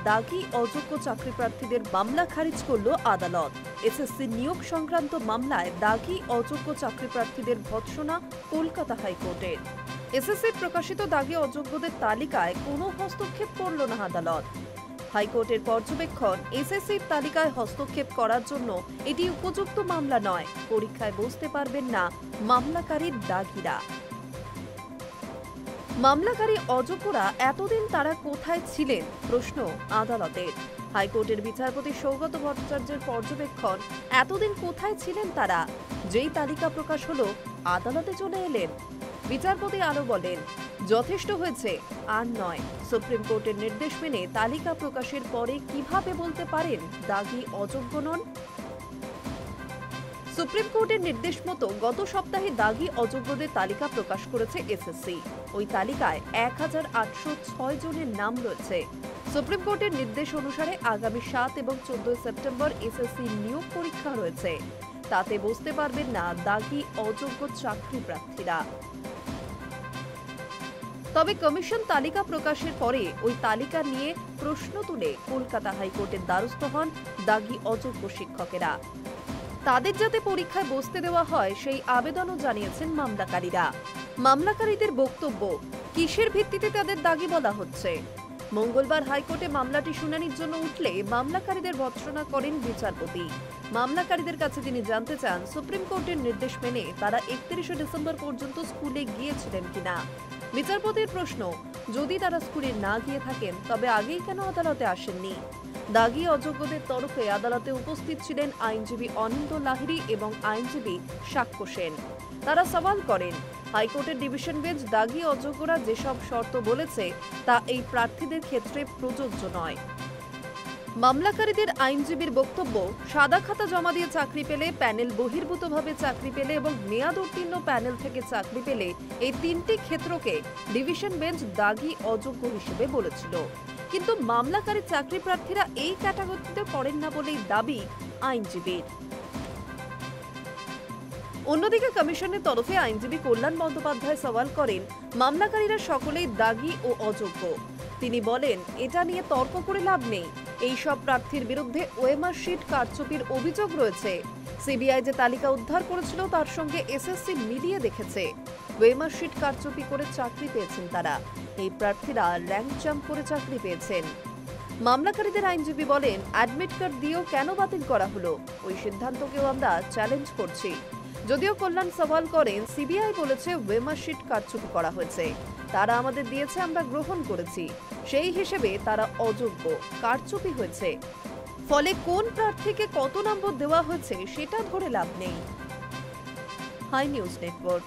দাগি অযোগ্য চাকরি প্রার্থীদের মামলা খারিজ করল আদালত। এসএসসি নিয়োগ সংক্রান্ত মামলায় দাগি অযোগ্য চাকরি প্রার্থীদের ভৎসনা কলকাতা হাইকোর্টের। এসএসসির প্রকাশিত দাগি অযোগ্যদের তালিকায় কোনো হস্তক্ষেপ করল না আদালত। হাইকোর্টের পর্যবেক্ষণ, এসএসসির তালিকায় হস্তক্ষেপ করার জন্য এটি উপযুক্ত মামলা নয়। পরীক্ষায় বসতে পারবেন না মামলাকারীর দাগিরা। মামলাকারী অযোগ্যরা এতদিন তারা কোথায় ছিলেন প্রশ্ন আদালতের। হাইকোর্টের বিচারপতি সৌগত ভট্টাচার্যের পর্যবেক্ষণ, এতদিন কোথায় ছিলেন তারা? যেই তালিকা প্রকাশ হলো আদালতে চলে এলেন। বিচারপতি আরো বলেন, যথেষ্ট হয়েছে, আর নয়। সুপ্রিম কোর্টের নির্দেশ মেনে তালিকা প্রকাশের পরে কিভাবে বলতে পারেন দাগি অযোগ্য নন? সুপ্রিম কোর্টের নির্দেশ মতো গত সপ্তাহে দাগি অযোগ্যদের তালিকা প্রকাশ করেছে এসএসসি। ওই তালিকায় 1806 জনের নাম রয়েছে। সুপ্রিম কোর্টের নির্দেশ অনুসারে আগামী 7 এবং 14 সেপ্টেম্বর এসএসসি নিয়োগ পরীক্ষা রয়েছে। তাতে বসতে পারবেন না দাগি অযোগ্য চাকরি প্রার্থীরা। তবে কমিশন তালিকা প্রকাশের পরে ওই তালিকা নিয়ে প্রশ্ন তুলে কলকাতা হাইকোর্টের দ্বারস্থ হন দাগি অযোগ্য শিক্ষকেরা। তাদের যাতে পরীক্ষায় বসতে দেওয়া হয় সেই আবেদনও জানিয়েছেন মামলাকারীরা। মামলাকারীদের বক্তব্য, কিসের ভিত্তিতে তাদের দাগি বলা হচ্ছে? মঙ্গলবার হাইকোর্টে মামলাটি শুনানির জন্য উঠলে মামলাকারীদের ভৎসনা করেন বিচারপতি। মামলাকারীদের কাছে তিনি জানতে চান, সুপ্রিম কোর্টের নির্দেশ মেনে তারা 31 ডিসেম্বর পর্যন্ত স্কুলে গিয়েছিলেন কিনা। বিচারপতির প্রশ্ন, যদি তারা স্কুলে না গিয়ে থাকেন তবে আগেই কেন আদালতে আসেননি? দাগি অযোগ্যদের তরফে আদালতে উপস্থিত ছিলেন আইনজীবী অনিন্দ লাহিড়ী এবং আইনজীবী সাক্ষ্য সেন। তারা সওয়াল করেন, হাইকোর্টের ডিভিশন বেঞ্চ দাগি অযোগ্যরা যেসব শর্ত বলেছে তা এই প্রার্থীদের ক্ষেত্রে প্রযোজ্য নয়। মামলাকারীদের আইনজীবীর বক্তব্য, সাদা খাতা জমা দিয়ে চাকরি পেলে, প্যানেল বহির্ভূতভাবে চাকরি পেলে এবং মেয়াদ উত্তীর্ণ প্যানেল থেকে চাকরি পেলে, এই তিনটি ক্ষেত্রকে ডিভিশন বেঞ্চ দাগি অযোগ্য হিসেবে বলেছিল। কিন্তু মামলাকারী চাকরি প্রার্থীরা এই ক্যাটাগরিতে পড়েন না বলেই দাবি আইনজীবীর। অন্যদিকে কমিশনের তরফে আইনজীবী কল্যাণ বন্দ্যোপাধ্যায় সওয়াল করেন, মামলাকারীরা সকলেই দাগি ও অযোগ্য। তিনি বলেন, এটা নিয়ে তর্ক করে লাভ নেই। এই সব প্রার্থীর বিরুদ্ধে ওএমআর শিট কারচুপির অভিযোগ রয়েছে। সিবিআই যে তালিকা উদ্ধার করেছিল তার সঙ্গে এসএসসি মিলিয়ে দেখেছে। ওএমআর শিট কারচুপি করে চাকরি পেয়েছেন তারা। এই প্রার্থীরা র্যাঙ্ক জাম্প করে চাকরি পেয়েছেন। মামলাকারীদের আইনজীবী বলেন, অ্যাডমিট কার্ড দিয়েও কেন বাতিল করা হলো? ওই সিদ্ধান্তকেও আমরা চ্যালেঞ্জ করছি। যদিও কল্যাণ সওয়াল করেন, সিবিআই বলেছে ওএমআর শিট কারচুপি করা হয়েছে, তারা আমাদের দিয়েছে, আমরা গ্রহণ করেছি, সেই হিসেবে তারা অযোগ্য, কারচুপি হয়েছে। ফলে কোন প্রার্থীকে কত নম্বর দেওয়া হয়েছে সেটা ধরে লাভ নেই। Hi news network.